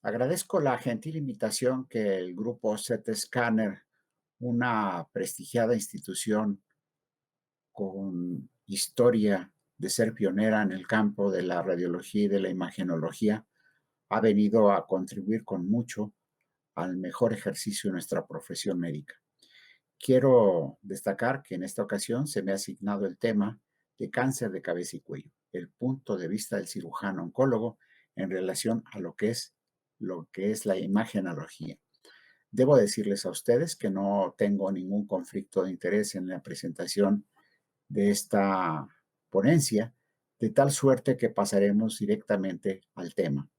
Agradezco la gentil invitación que el grupo CT Scanner, una prestigiada institución con historia de ser pionera en el campo de la radiología y de la imagenología, ha venido a contribuir con mucho al mejor ejercicio de nuestra profesión médica. Quiero destacar que en esta ocasión se me ha asignado el tema de cáncer de cabeza y cuello, el punto de vista del cirujano oncólogo en relación a lo que es la imagenología. Debo decirles a ustedes que no tengo ningún conflicto de interés en la presentación de esta ponencia, de tal suerte que pasaremos directamente al tema.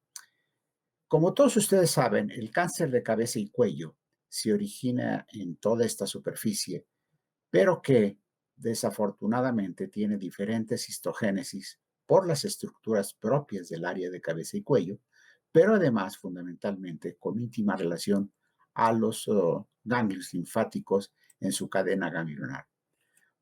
Como todos ustedes saben, el cáncer de cabeza y cuello se origina en toda esta superficie, pero que desafortunadamente tiene diferentes histogénesis por las estructuras propias del área de cabeza y cuello, pero además fundamentalmente con íntima relación a los ganglios linfáticos en su cadena ganglionar.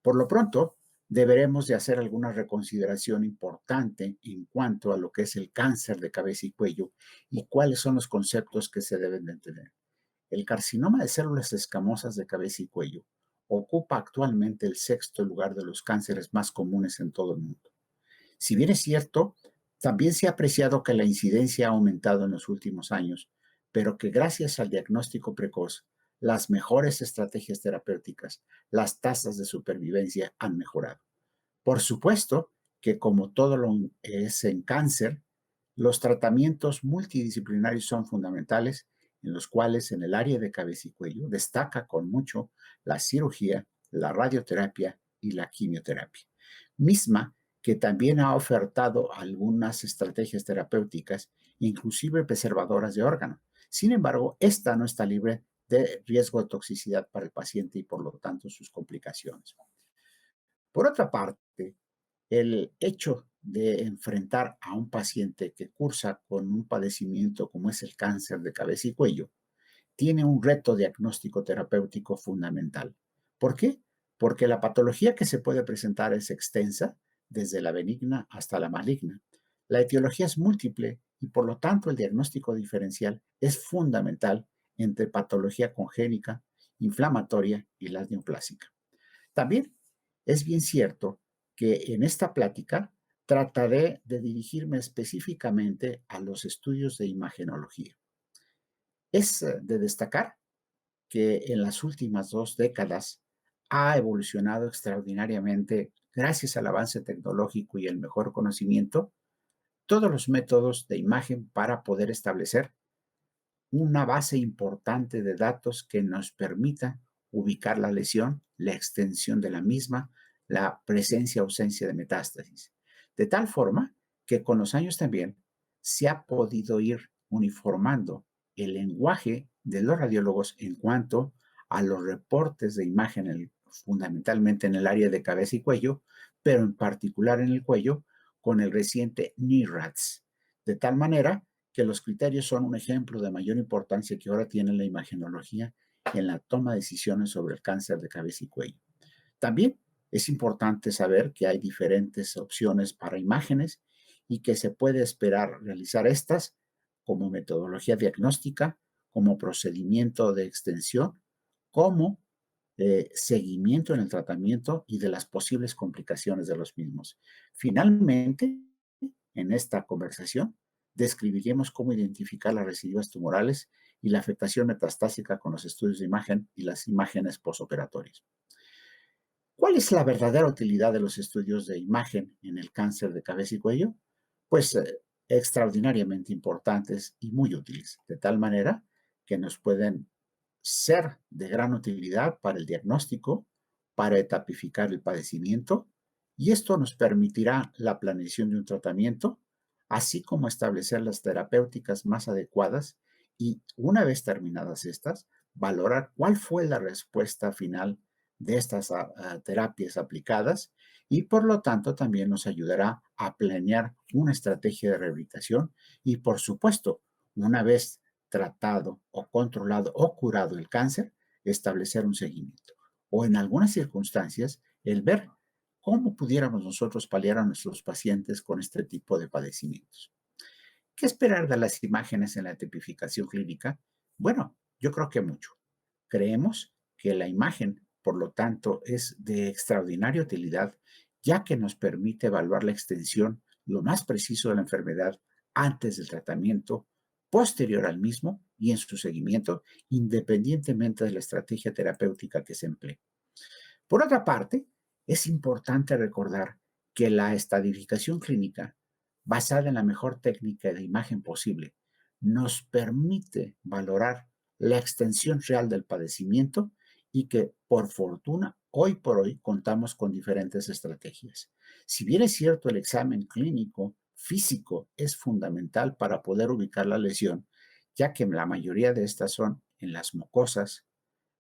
Por lo pronto, deberemos de hacer alguna reconsideración importante en cuanto a lo que es el cáncer de cabeza y cuello y cuáles son los conceptos que se deben de entender. El carcinoma de células escamosas de cabeza y cuello ocupa actualmente el sexto lugar de los cánceres más comunes en todo el mundo. Si bien es cierto, también se ha apreciado que la incidencia ha aumentado en los últimos años, pero que gracias al diagnóstico precoz, las mejores estrategias terapéuticas, las tasas de supervivencia han mejorado. Por supuesto que como todo lo es en cáncer, los tratamientos multidisciplinarios son fundamentales, en los cuales en el área de cabeza y cuello destaca con mucho la cirugía, la radioterapia y la quimioterapia, misma que también ha ofertado algunas estrategias terapéuticas, inclusive preservadoras de órgano. Sin embargo, esta no está libre de riesgo de toxicidad para el paciente y por lo tanto sus complicaciones. Por otra parte, el hecho de enfrentar a un paciente que cursa con un padecimiento como es el cáncer de cabeza y cuello tiene un reto diagnóstico terapéutico fundamental. ¿Por qué? Porque la patología que se puede presentar es extensa, desde la benigna hasta la maligna. La etiología es múltiple y por lo tanto el diagnóstico diferencial es fundamental entre patología congénica, inflamatoria y la neoplásica. También es bien cierto que en esta plática trataré de dirigirme específicamente a los estudios de imagenología. Es de destacar que en las últimas 2 décadas ha evolucionado extraordinariamente gracias al avance tecnológico y el mejor conocimiento, todos los métodos de imagen para poder establecer una base importante de datos que nos permita ubicar la lesión, la extensión de la misma, la presencia o ausencia de metástasis. De tal forma que con los años también se ha podido ir uniformando el lenguaje de los radiólogos en cuanto a los reportes de imagen, fundamentalmente en el área de cabeza y cuello, pero en particular en el cuello, con el reciente NIRADS. De tal manera que los criterios son un ejemplo de mayor importancia que ahora tiene la imagenología en la toma de decisiones sobre el cáncer de cabeza y cuello. También es importante saber que hay diferentes opciones para imágenes y que se puede esperar realizar estas como metodología diagnóstica, como procedimiento de extensión, como seguimiento en el tratamiento y de las posibles complicaciones de los mismos. Finalmente, en esta conversación, describiremos cómo identificar las residuas tumorales y la afectación metastásica con los estudios de imagen y las imágenes posoperatorias. ¿Cuál es la verdadera utilidad de los estudios de imagen en el cáncer de cabeza y cuello? Pues extraordinariamente importantes y muy útiles, de tal manera que nos pueden ser de gran utilidad para el diagnóstico, para etapificar el padecimiento, y esto nos permitirá la planeación de un tratamiento, así como establecer las terapéuticas más adecuadas y, una vez terminadas estas, valorar cuál fue la respuesta final de estas terapias aplicadas y por lo tanto también nos ayudará a planear una estrategia de rehabilitación y por supuesto, una vez tratado o controlado o curado el cáncer, establecer un seguimiento. O en algunas circunstancias, el ver cómo pudiéramos nosotros paliar a nuestros pacientes con este tipo de padecimientos. ¿Qué esperar de las imágenes en la tipificación clínica? Bueno, yo creo que mucho. Creemos que la imagen, por lo tanto, es de extraordinaria utilidad, ya que nos permite evaluar la extensión lo más preciso de la enfermedad antes del tratamiento, posterior al mismo y en su seguimiento, independientemente de la estrategia terapéutica que se emplee. Por otra parte, es importante recordar que la estadificación clínica, basada en la mejor técnica de imagen posible, nos permite valorar la extensión real del padecimiento y que, por fortuna, hoy por hoy contamos con diferentes estrategias. Si bien es cierto, el examen clínico físico es fundamental para poder ubicar la lesión, ya que la mayoría de estas son en las mucosas,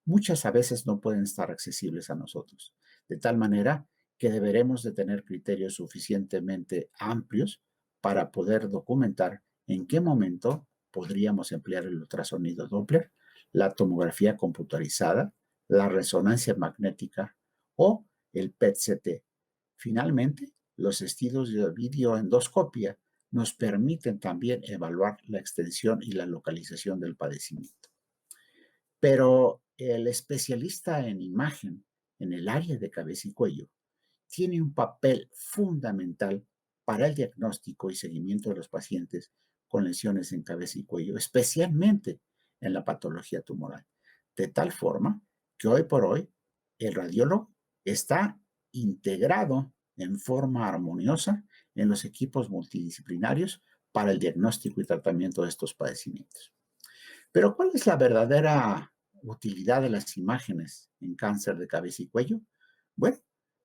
muchas a veces no pueden estar accesibles a nosotros, de tal manera que deberemos de tener criterios suficientemente amplios para poder documentar en qué momento podríamos emplear el ultrasonido Doppler, la tomografía computarizada, la resonancia magnética o el PET-CT. Finalmente, los estudios de videoendoscopia nos permiten también evaluar la extensión y la localización del padecimiento. Pero el especialista en imagen en el área de cabeza y cuello tiene un papel fundamental para el diagnóstico y seguimiento de los pacientes con lesiones en cabeza y cuello, especialmente en la patología tumoral. De tal forma que hoy por hoy el radiólogo está integrado en forma armoniosa en los equipos multidisciplinarios para el diagnóstico y tratamiento de estos padecimientos. Pero ¿cuál es la verdadera utilidad de las imágenes en cáncer de cabeza y cuello? Bueno,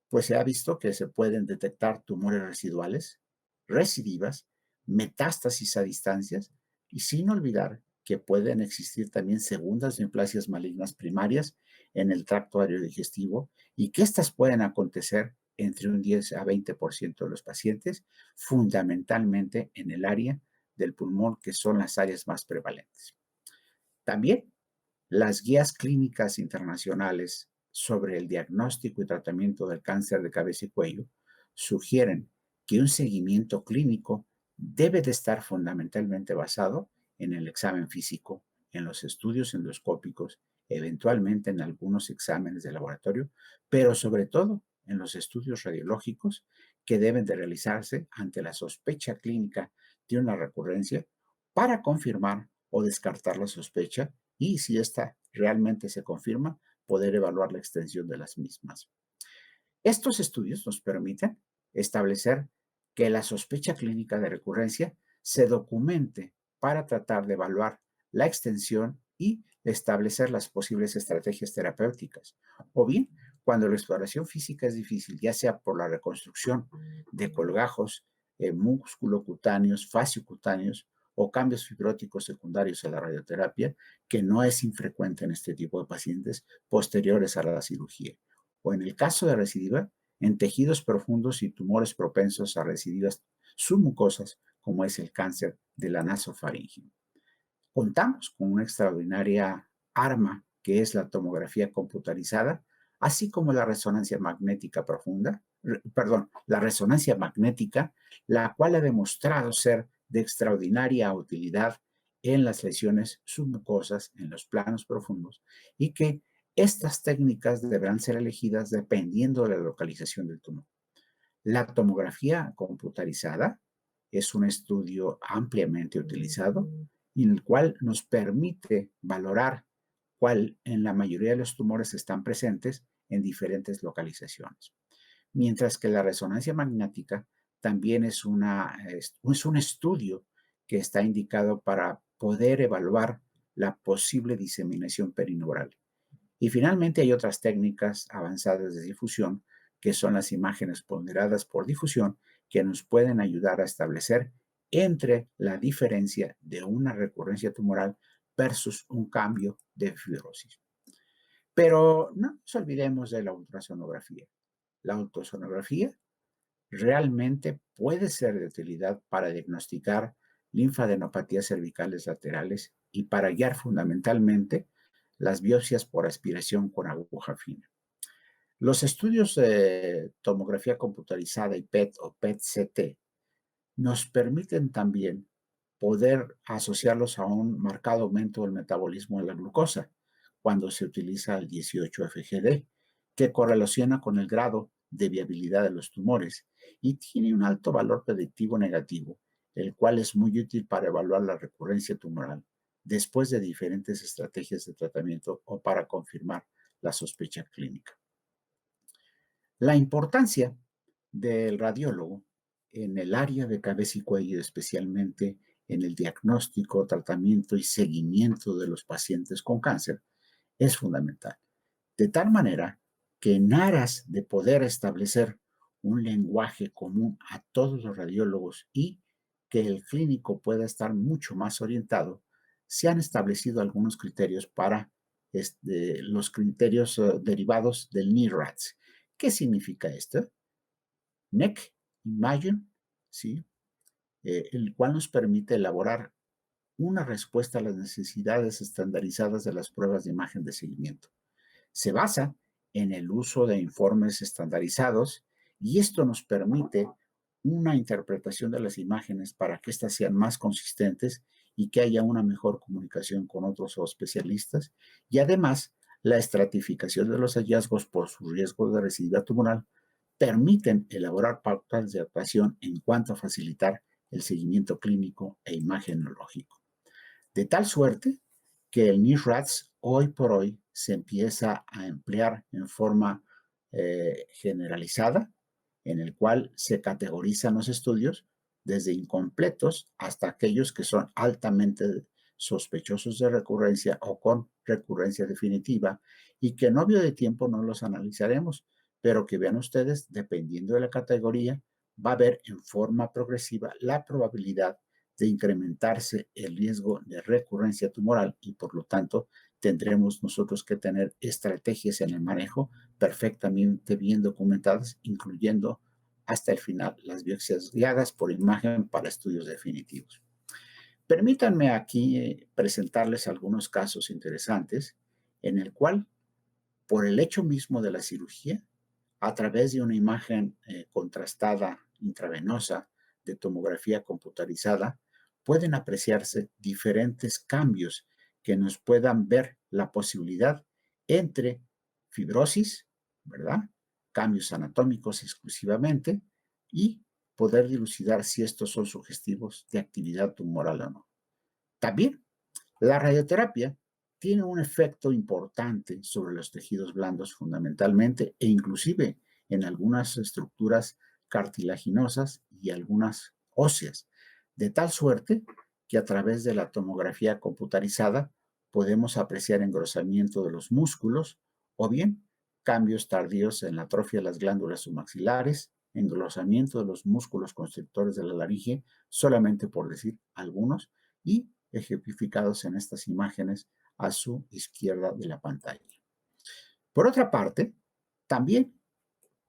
pues se ha visto que se pueden detectar tumores residuales, recidivas, metástasis a distancias y sin olvidar que pueden existir también segundas neoplasias malignas primarias en el tracto aéreo digestivo y que estas pueden acontecer entre un 10 a 20% de los pacientes, fundamentalmente en el área del pulmón, que son las áreas más prevalentes. También las guías clínicas internacionales sobre el diagnóstico y tratamiento del cáncer de cabeza y cuello sugieren que un seguimiento clínico debe de estar fundamentalmente basado en el examen físico, en los estudios endoscópicos, eventualmente en algunos exámenes de laboratorio, pero sobre todo en los estudios radiológicos que deben de realizarse ante la sospecha clínica de una recurrencia para confirmar o descartar la sospecha y, si esta realmente se confirma, poder evaluar la extensión de las mismas. Estos estudios nos permiten establecer que la sospecha clínica de recurrencia se documente para tratar de evaluar la extensión y establecer las posibles estrategias terapéuticas. O bien, cuando la exploración física es difícil, ya sea por la reconstrucción de colgajos musculocutáneos, fasciocutáneos o cambios fibróticos secundarios a la radioterapia, que no es infrecuente en este tipo de pacientes posteriores a la cirugía. O en el caso de recidiva, en tejidos profundos y tumores propensos a recidivas submucosas, como es el cáncer de la nasofaringe. Contamos con una extraordinaria arma que es la tomografía computarizada, así como la resonancia magnética profunda, la resonancia magnética, la cual ha demostrado ser de extraordinaria utilidad en las lesiones submucosas en los planos profundos y que estas técnicas deberán ser elegidas dependiendo de la localización del tumor. La tomografía computarizada es un estudio ampliamente utilizado en el cual nos permite valorar cuál en la mayoría de los tumores están presentes en diferentes localizaciones. Mientras que la resonancia magnética también es un estudio que está indicado para poder evaluar la posible diseminación perineural. Y finalmente hay otras técnicas avanzadas de difusión, que son las imágenes ponderadas por difusión, que nos pueden ayudar a establecer entre la diferencia de una recurrencia tumoral versus un cambio de fibrosis. Pero no nos olvidemos de la ultrasonografía. La ultrasonografía realmente puede ser de utilidad para diagnosticar linfadenopatías cervicales laterales y para guiar fundamentalmente las biopsias por aspiración con aguja fina. Los estudios de tomografía computarizada y PET o PET-CT nos permiten también poder asociarlos a un marcado aumento del metabolismo de la glucosa cuando se utiliza el 18-FGD, que correlaciona con el grado de viabilidad de los tumores y tiene un alto valor predictivo negativo, el cual es muy útil para evaluar la recurrencia tumoral después de diferentes estrategias de tratamiento o para confirmar la sospecha clínica. La importancia del radiólogo en el área de cabeza y cuello, especialmente en el diagnóstico, tratamiento y seguimiento de los pacientes con cáncer, es fundamental. De tal manera que en aras de poder establecer un lenguaje común a todos los radiólogos y que el clínico pueda estar mucho más orientado, se han establecido algunos criterios para los criterios derivados del NIRADS. ¿Qué significa esto? NEC, Imagine, ¿sí? El cual nos permite elaborar una respuesta a las necesidades estandarizadas de las pruebas de imagen de seguimiento. Se basa en el uso de informes estandarizados y esto nos permite una interpretación de las imágenes para que éstas sean más consistentes y que haya una mejor comunicación con otros especialistas y además la estratificación de los hallazgos por su riesgo de recidiva tumoral permiten elaborar pautas de actuación en cuanto a facilitar el seguimiento clínico e imagenológico. De tal suerte que el NIRADS hoy por hoy se empieza a emplear en forma generalizada, en el cual se categorizan los estudios desde incompletos hasta aquellos que son altamente sospechosos de recurrencia o con recurrencia definitiva y que en obvio de tiempo no los analizaremos, pero que vean ustedes, dependiendo de la categoría, va a haber en forma progresiva la probabilidad de incrementarse el riesgo de recurrencia tumoral y por lo tanto tendremos nosotros que tener estrategias en el manejo perfectamente bien documentadas, incluyendo hasta el final las biopsias guiadas por imagen para estudios definitivos. Permítanme aquí presentarles algunos casos interesantes en el cual, por el hecho mismo de la cirugía, a través de una imagen contrastada intravenosa de tomografía computarizada, pueden apreciarse diferentes cambios que nos puedan ver la posibilidad entre fibrosis, ¿verdad? Cambios anatómicos exclusivamente y poder dilucidar si estos son sugestivos de actividad tumoral o no. También la radioterapia tiene un efecto importante sobre los tejidos blandos fundamentalmente e inclusive en algunas estructuras cartilaginosas y algunas óseas, de tal suerte que a través de la tomografía computarizada podemos apreciar engrosamiento de los músculos o bien cambios tardíos en la atrofia de las glándulas submaxilares, engrosamiento de los músculos constrictores de la laringe, solamente por decir algunos, y ejemplificados en estas imágenes a su izquierda de la pantalla. Por otra parte, también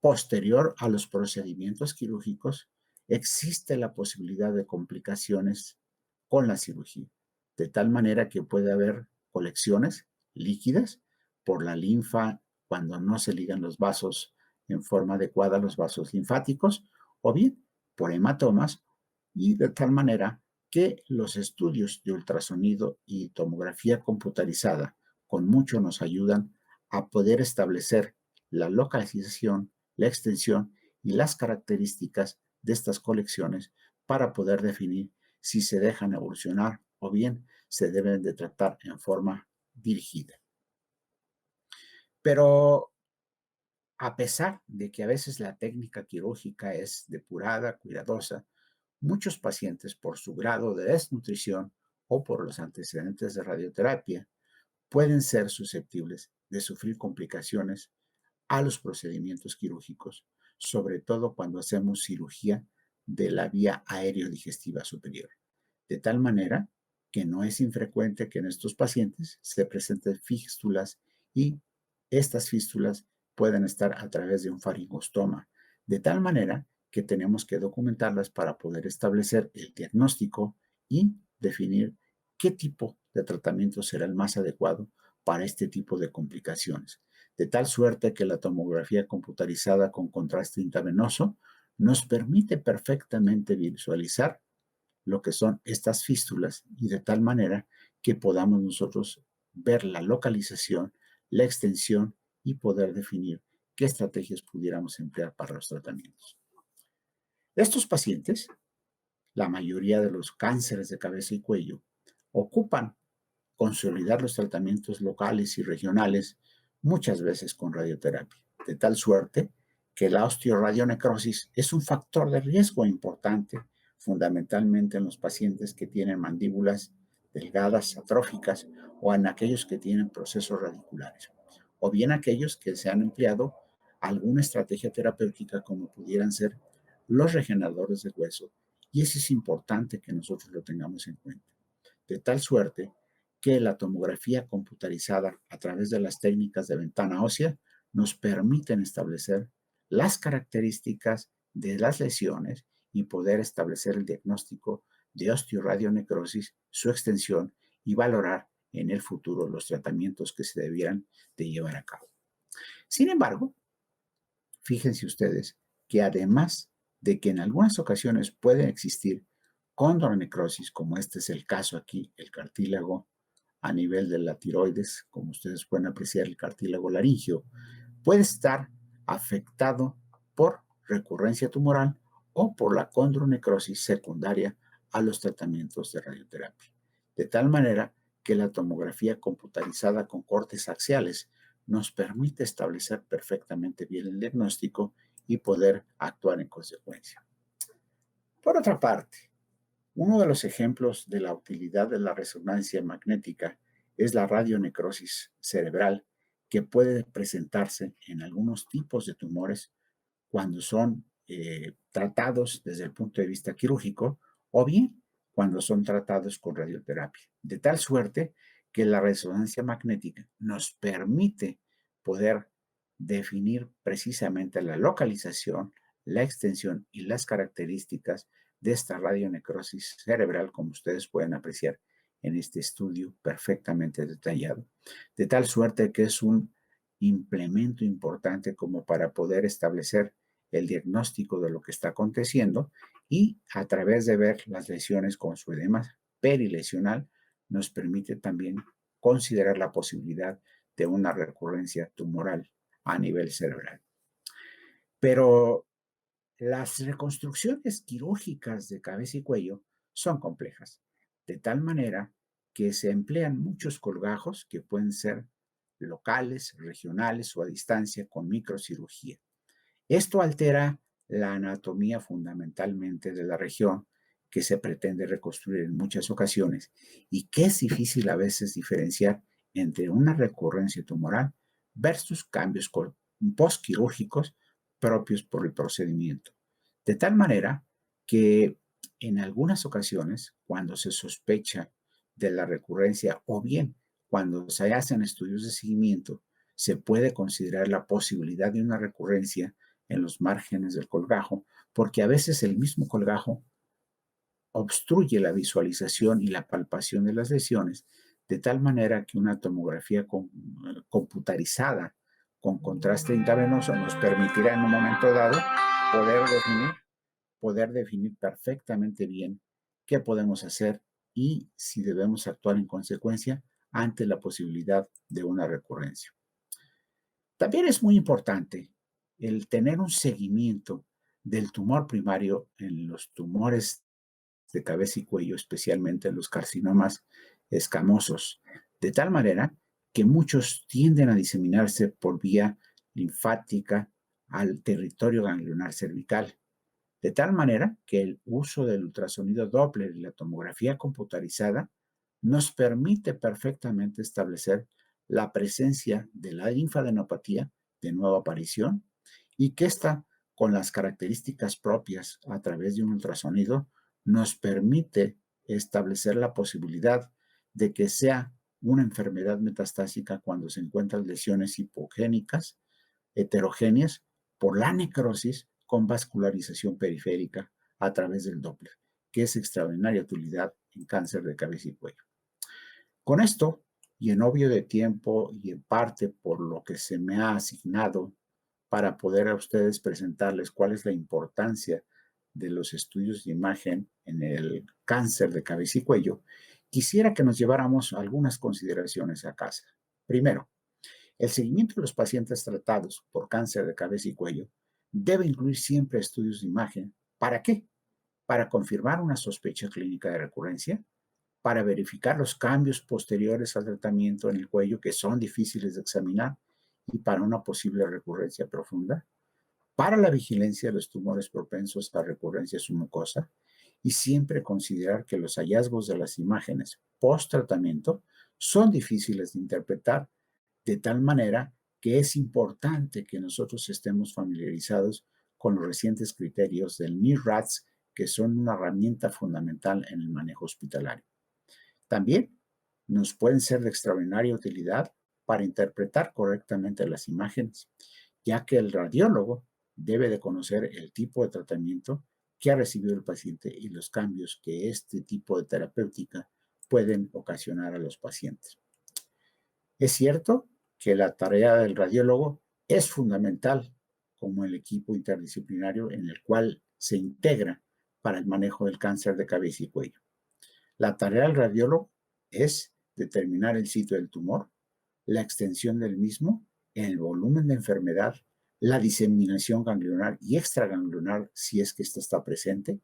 posterior a los procedimientos quirúrgicos, existe la posibilidad de complicaciones con la cirugía, de tal manera que puede haber colecciones líquidas por la linfa cuando no se ligan los vasos en forma adecuada, los vasos linfáticos, o bien por hematomas, y de tal manera que los estudios de ultrasonido y tomografía computarizada con mucho nos ayudan a poder establecer la localización, la extensión y las características de estas colecciones para poder definir si se dejan evolucionar o bien se deben de tratar en forma dirigida. Pero a pesar de que a veces la técnica quirúrgica es depurada, cuidadosa, muchos pacientes por su grado de desnutrición o por los antecedentes de radioterapia pueden ser susceptibles de sufrir complicaciones a los procedimientos quirúrgicos, sobre todo cuando hacemos cirugía de la vía aéreo-digestiva superior. De tal manera que no es infrecuente que en estos pacientes se presenten fístulas y estas fístulas pueden estar a través de un faringostoma, de tal manera que tenemos que documentarlas para poder establecer el diagnóstico y definir qué tipo de tratamiento será el más adecuado para este tipo de complicaciones. De tal suerte que la tomografía computarizada con contraste intravenoso nos permite perfectamente visualizar lo que son estas fístulas y de tal manera que podamos nosotros ver la localización, la extensión y poder definir qué estrategias pudiéramos emplear para los tratamientos. Estos pacientes, la mayoría de los cánceres de cabeza y cuello, ocupan consolidar los tratamientos locales y regionales, muchas veces con radioterapia, de tal suerte que la osteoradionecrosis es un factor de riesgo importante, fundamentalmente en los pacientes que tienen mandíbulas delgadas, atróficas, o en aquellos que tienen procesos radiculares, o bien aquellos que se han empleado alguna estrategia terapéutica como pudieran ser los regeneradores de hueso, y eso es importante que nosotros lo tengamos en cuenta. De tal suerte que la tomografía computarizada a través de las técnicas de ventana ósea nos permiten establecer las características de las lesiones y poder establecer el diagnóstico de osteoradionecrosis, su extensión y valorar en el futuro los tratamientos que se debieran de llevar a cabo. Sin embargo, fíjense ustedes que además de que en algunas ocasiones puede existir condronecrosis, como este es el caso aquí, el cartílago a nivel de la tiroides, como ustedes pueden apreciar, el cartílago laríngeo, puede estar afectado por recurrencia tumoral o por la condronecrosis secundaria a los tratamientos de radioterapia. De tal manera que la tomografía computarizada con cortes axiales nos permite establecer perfectamente bien el diagnóstico y poder actuar en consecuencia. Por otra parte, uno de los ejemplos de la utilidad de la resonancia magnética es la radionecrosis cerebral, que puede presentarse en algunos tipos de tumores cuando son tratados desde el punto de vista quirúrgico o bien cuando son tratados con radioterapia. De tal suerte que la resonancia magnética nos permite poder definir precisamente la localización, la extensión y las características de esta radionecrosis cerebral, como ustedes pueden apreciar en este estudio perfectamente detallado, de tal suerte que es un implemento importante como para poder establecer el diagnóstico de lo que está aconteciendo y a través de ver las lesiones con su edema perilesional nos permite también considerar la posibilidad de una recurrencia tumoral a nivel cerebral. Pero las reconstrucciones quirúrgicas de cabeza y cuello son complejas, de tal manera que se emplean muchos colgajos que pueden ser locales, regionales o a distancia con microcirugía. Esto altera la anatomía fundamentalmente de la región que se pretende reconstruir en muchas ocasiones y que es difícil a veces diferenciar entre una recurrencia tumoral versus cambios postquirúrgicos propios por el procedimiento. De tal manera que en algunas ocasiones, cuando se sospecha de la recurrencia o bien cuando se hacen estudios de seguimiento, se puede considerar la posibilidad de una recurrencia en los márgenes del colgajo, porque a veces el mismo colgajo obstruye la visualización y la palpación de las lesiones, de tal manera que una tomografía computarizada con contraste intravenoso nos permitirá en un momento dado poder definir perfectamente bien qué podemos hacer y si debemos actuar en consecuencia ante la posibilidad de una recurrencia. También es muy importante el tener un seguimiento del tumor primario en los tumores de cabeza y cuello, especialmente en los carcinomas escamosos, de tal manera que muchos tienden a diseminarse por vía linfática al territorio ganglionar cervical, de tal manera que el uso del ultrasonido Doppler y la tomografía computarizada nos permite perfectamente establecer la presencia de la linfadenopatía de nueva aparición y que esta, con las características propias a través de un ultrasonido, nos permite establecer la posibilidad de que sea una enfermedad metastásica cuando se encuentran lesiones hipogénicas, heterogéneas, por la necrosis con vascularización periférica a través del Doppler, que es extraordinaria utilidad en cáncer de cabeza y cuello. Con esto, y en obvio de tiempo y en parte por lo que se me ha asignado para poder a ustedes presentarles cuál es la importancia de los estudios de imagen en el cáncer de cabeza y cuello, quisiera que nos lleváramos algunas consideraciones a casa. Primero, el seguimiento de los pacientes tratados por cáncer de cabeza y cuello debe incluir siempre estudios de imagen. ¿Para qué? Para confirmar una sospecha clínica de recurrencia, para verificar los cambios posteriores al tratamiento en el cuello que son difíciles de examinar y para una posible recurrencia profunda, para la vigilancia de los tumores propensos a recurrencia submucosa y siempre considerar que los hallazgos de las imágenes post-tratamiento son difíciles de interpretar, de tal manera que es importante que nosotros estemos familiarizados con los recientes criterios del NIRADS, que son una herramienta fundamental en el manejo hospitalario. También nos pueden ser de extraordinaria utilidad para interpretar correctamente las imágenes, ya que el radiólogo debe de conocer el tipo de tratamiento que ha recibido el paciente y los cambios que este tipo de terapéutica pueden ocasionar a los pacientes. Es cierto que la tarea del radiólogo es fundamental como el equipo interdisciplinario en el cual se integra para el manejo del cáncer de cabeza y cuello. La tarea del radiólogo es determinar el sitio del tumor, la extensión del mismo, el volumen de enfermedad, la diseminación ganglionar y extraganglionar si es que ésta está presente,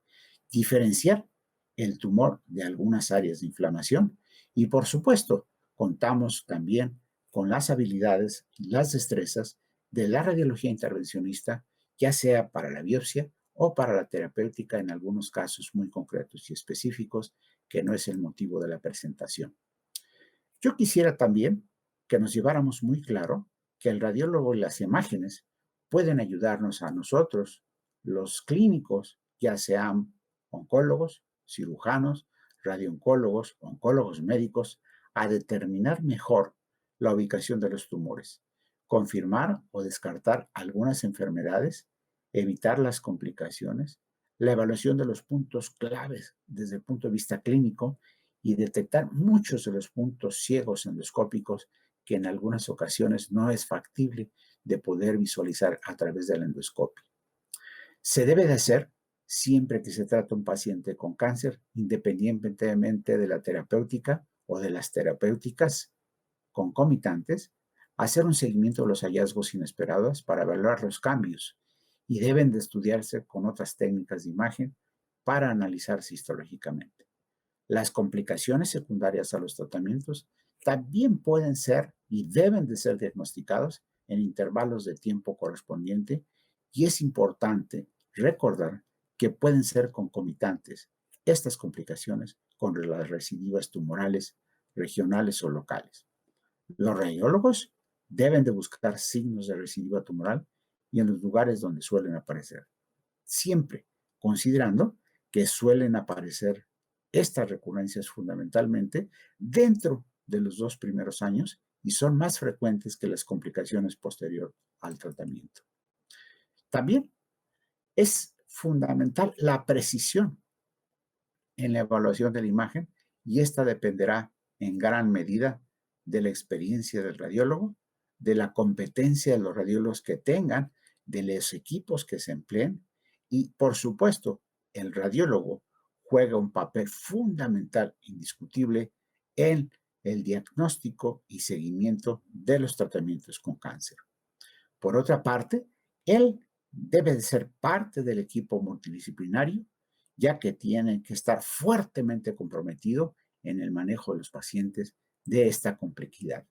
diferenciar el tumor de algunas áreas de inflamación y, por supuesto, contamos también con las habilidades y las destrezas de la radiología intervencionista, ya sea para la biopsia o para la terapéutica en algunos casos muy concretos y específicos, que no es el motivo de la presentación. Yo quisiera también que nos lleváramos muy claro que el radiólogo y las imágenes pueden ayudarnos a nosotros, los clínicos, ya sean oncólogos, cirujanos, radiooncólogos, oncólogos médicos, a determinar mejor la ubicación de los tumores, confirmar o descartar algunas enfermedades, evitar las complicaciones, la evaluación de los puntos claves desde el punto de vista clínico y detectar muchos de los puntos ciegos endoscópicos que en algunas ocasiones no es factible de poder visualizar a través del endoscopio. Se debe de hacer siempre que se trata un paciente con cáncer, independientemente de la terapéutica o de las terapéuticas concomitantes, hacer un seguimiento de los hallazgos inesperados para evaluar los cambios y deben de estudiarse con otras técnicas de imagen para analizarse histológicamente. Las complicaciones secundarias a los tratamientos también pueden ser y deben de ser diagnosticados en intervalos de tiempo correspondiente y es importante recordar que pueden ser concomitantes estas complicaciones con las recidivas tumorales regionales o locales. Los radiólogos deben de buscar signos de recidiva tumoral y en los lugares donde suelen aparecer, siempre considerando que suelen aparecer estas recurrencias fundamentalmente dentro de los 2 primeros años y son más frecuentes que las complicaciones posterior al tratamiento. También es fundamental la precisión en la evaluación de la imagen y esta dependerá en gran medida de la experiencia del radiólogo, de la competencia de los radiólogos que tengan, de los equipos que se empleen y, por supuesto, el radiólogo juega un papel fundamental, indiscutible, en el diagnóstico y seguimiento de los tratamientos con cáncer. Por otra parte, él debe de ser parte del equipo multidisciplinario, ya que tiene que estar fuertemente comprometido en el manejo de los pacientes de esta complejidad.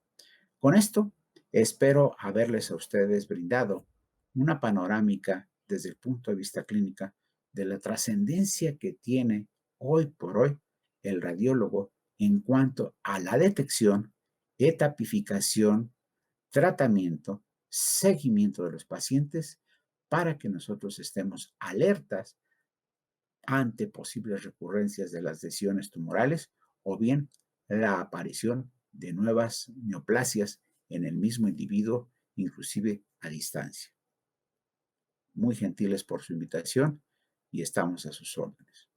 Con esto, espero haberles a ustedes brindado una panorámica desde el punto de vista clínica de la trascendencia que tiene hoy por hoy el radiólogo en cuanto a la detección, etapificación, tratamiento, seguimiento de los pacientes para que nosotros estemos alertas ante posibles recurrencias de las lesiones tumorales o bien la aparición de nuevas neoplasias en el mismo individuo, inclusive a distancia. Muy gentiles por su invitación y estamos a sus órdenes.